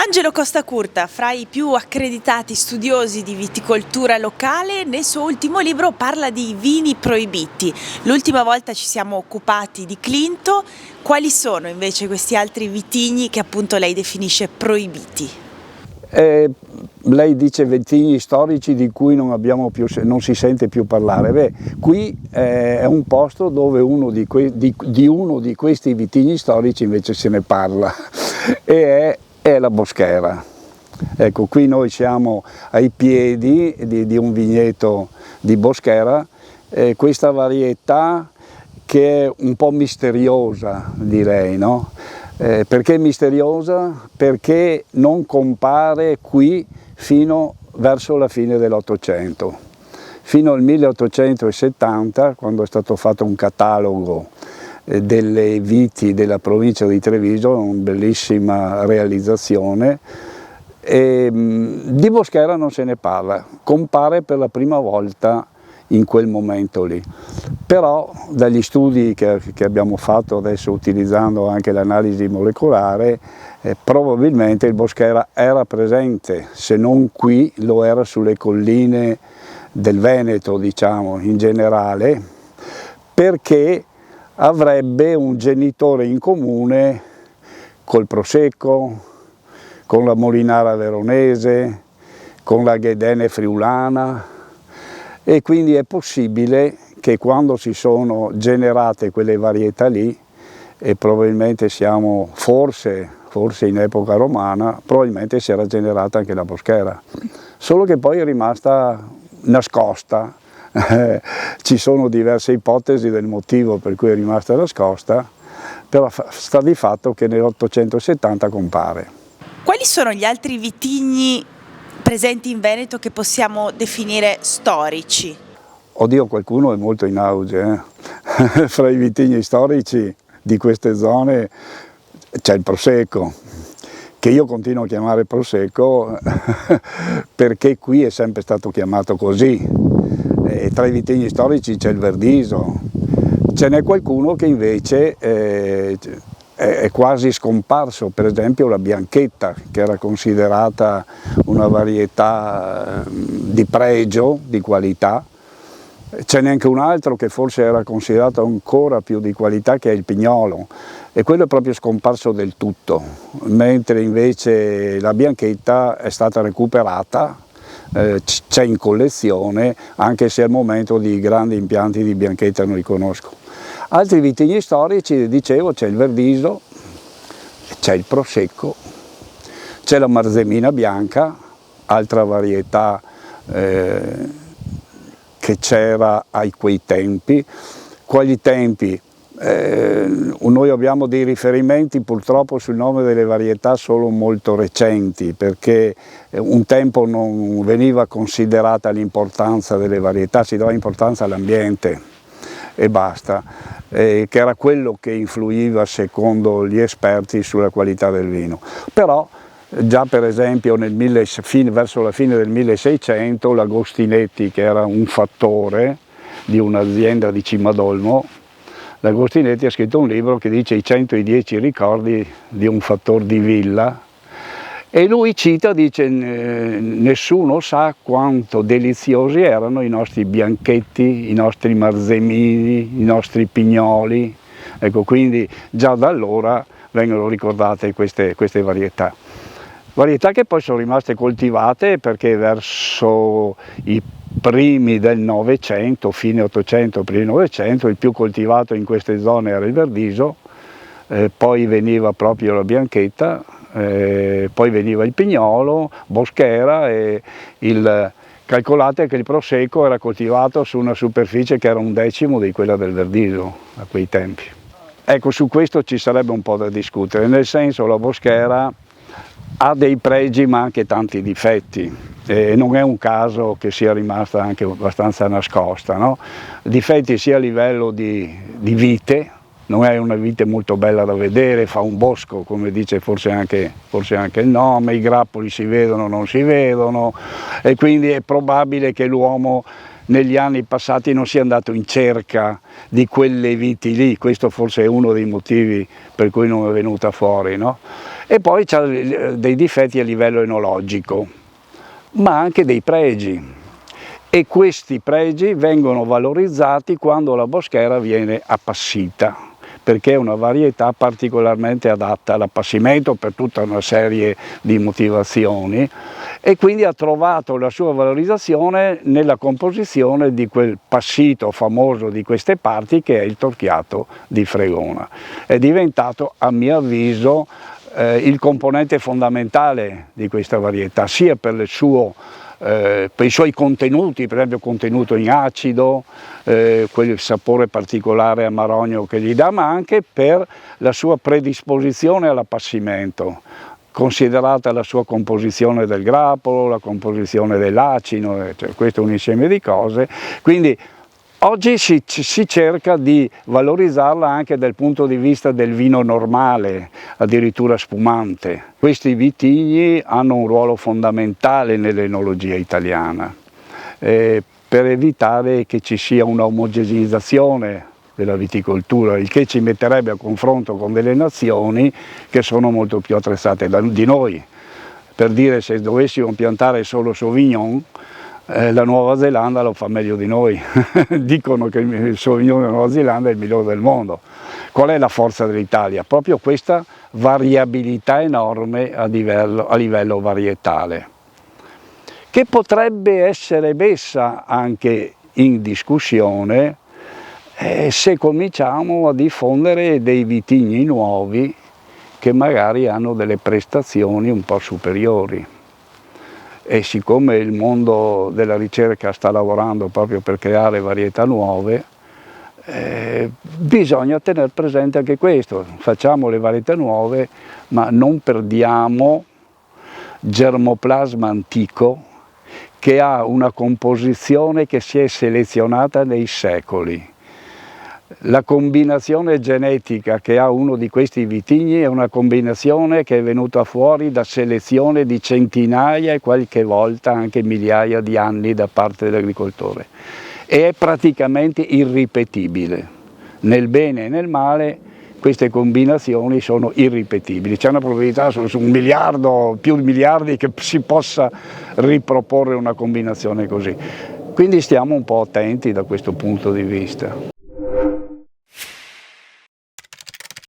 Angelo Costacurta, fra i più accreditati studiosi di viticoltura locale, nel suo ultimo libro parla di vini proibiti. L'ultima volta ci siamo occupati di Clinto. Quali sono invece questi altri vitigni che appunto lei definisce proibiti? Lei dice vitigni storici di cui non si sente più parlare. Qui è un posto dove uno di questi vitigni storici invece se ne parla e è la Boschera. Ecco, qui noi siamo ai piedi di un vigneto di Boschera, questa varietà che è un po' misteriosa, direi, no? Perché misteriosa? Perché non compare qui fino verso la fine dell'Ottocento. Fino al 1870, quando è stato fatto un catalogo delle viti della provincia di Treviso, una bellissima realizzazione, e di Boschera non se ne parla, compare per la prima volta in quel momento lì. Però dagli studi che abbiamo fatto adesso utilizzando anche l'analisi molecolare, probabilmente il Boschera era presente, se non qui lo era sulle colline del Veneto, diciamo, in generale, perché avrebbe un genitore in comune col Prosecco, con la Molinara veronese, con la Ghedene friulana, e quindi è possibile che quando si sono generate quelle varietà lì, e probabilmente siamo forse in epoca romana, probabilmente si era generata anche la Boschera, solo che poi è rimasta nascosta. Ci sono diverse ipotesi del motivo per cui è rimasta nascosta, però sta di fatto che nell'870 compare. Quali sono gli altri vitigni presenti in Veneto che possiamo definire storici? Oddio, qualcuno è molto in auge. Fra i vitigni storici di queste zone c'è il Prosecco, che io continuo a chiamare Prosecco perché qui è sempre stato chiamato così. E tra i vitigni storici c'è il Verdiso, ce n'è qualcuno che invece è quasi scomparso, per esempio la Bianchetta, che era considerata una varietà di pregio, di qualità. Ce n'è anche un altro che forse era considerato ancora più di qualità, che è il Pignolo, e quello è proprio scomparso del tutto, mentre invece la Bianchetta è stata recuperata, c'è in collezione, anche se al momento di grandi impianti di Bianchetta non li conosco. Altri vitigni storici, dicevo, c'è il Verdiso, c'è il Prosecco, c'è la Marzemina bianca, altra varietà che c'era a quei tempi. Quali tempi? Noi abbiamo dei riferimenti purtroppo sul nome delle varietà solo molto recenti, perché un tempo non veniva considerata l'importanza delle varietà, si dava importanza all'ambiente e basta, che era quello che influiva secondo gli esperti sulla qualità del vino. Però già per esempio verso la fine del 1600 l'Agostinetti, che era un fattore di un'azienda di Cimadolmo, l'Agostinetti ha scritto un libro che dice i 110 ricordi di un fattore di villa, e lui cita, dice, nessuno sa quanto deliziosi erano i nostri bianchetti, i nostri marzemini, i nostri pignoli. Ecco, quindi già da allora vengono ricordate queste varietà. Varietà che poi sono rimaste coltivate perché verso i primi del Novecento, fine 800, primi 900, il più coltivato in queste zone era il Verdiso, poi veniva proprio la Bianchetta, poi veniva il Pignolo, Boschera, e calcolate che il Prosecco era coltivato su una superficie che era 1/10 di quella del Verdiso a quei tempi. Ecco, su questo ci sarebbe un po' da discutere, nel senso la Boschera ha dei pregi ma anche tanti difetti, e non è un caso che sia rimasta anche abbastanza nascosta, no? Difetti sia a livello di vite, non è una vite molto bella da vedere, fa un bosco, come dice forse anche il nome, i grappoli si vedono, non si vedono, e quindi è probabile che l'uomo negli anni passati non sia andato in cerca di quelle viti lì, questo forse è uno dei motivi per cui non è venuta fuori, no? E poi c'ha dei difetti a livello enologico, ma anche dei pregi. E questi pregi vengono valorizzati quando la Boschera viene appassita, perché è una varietà particolarmente adatta all'appassimento per tutta una serie di motivazioni, e quindi ha trovato la sua valorizzazione nella composizione di quel passito famoso di queste parti che è il Torchiato di Fregona. È diventato, a mio avviso, il componente fondamentale di questa varietà, sia per i suoi contenuti, per esempio contenuto in acido, quel sapore particolare amarogno che gli dà, ma anche per la sua predisposizione all'appassimento, considerata la sua composizione del grappolo, la composizione dell'acino, cioè questo è un insieme di cose. Quindi oggi si cerca di valorizzarla anche dal punto di vista del vino normale, addirittura spumante. Questi vitigni hanno un ruolo fondamentale nell'enologia italiana, per evitare che ci sia una omogeneizzazione della viticoltura, il che ci metterebbe a confronto con delle nazioni che sono molto più attrezzate di noi. Per dire, se dovessimo piantare solo Sauvignon, la Nuova Zelanda lo fa meglio di noi. Dicono che il Sauvignon della Nuova Zelanda è il migliore del mondo. Qual è la forza dell'Italia? Proprio questa variabilità enorme a livello varietale, che potrebbe essere messa anche in discussione se cominciamo a diffondere dei vitigni nuovi che magari hanno delle prestazioni un po' superiori. E siccome il mondo della ricerca sta lavorando proprio per creare varietà nuove, bisogna tenere presente anche questo: facciamo le varietà nuove, ma non perdiamo germoplasma antico che ha una composizione che si è selezionata nei secoli. La combinazione genetica che ha uno di questi vitigni è una combinazione che è venuta fuori da selezione di centinaia e qualche volta anche migliaia di anni da parte dell'agricoltore, e è praticamente irripetibile. Nel bene e nel male queste combinazioni sono irripetibili, c'è una probabilità su 1 miliardo, più di miliardi, che si possa riproporre una combinazione così. Quindi stiamo un po' attenti da questo punto di vista.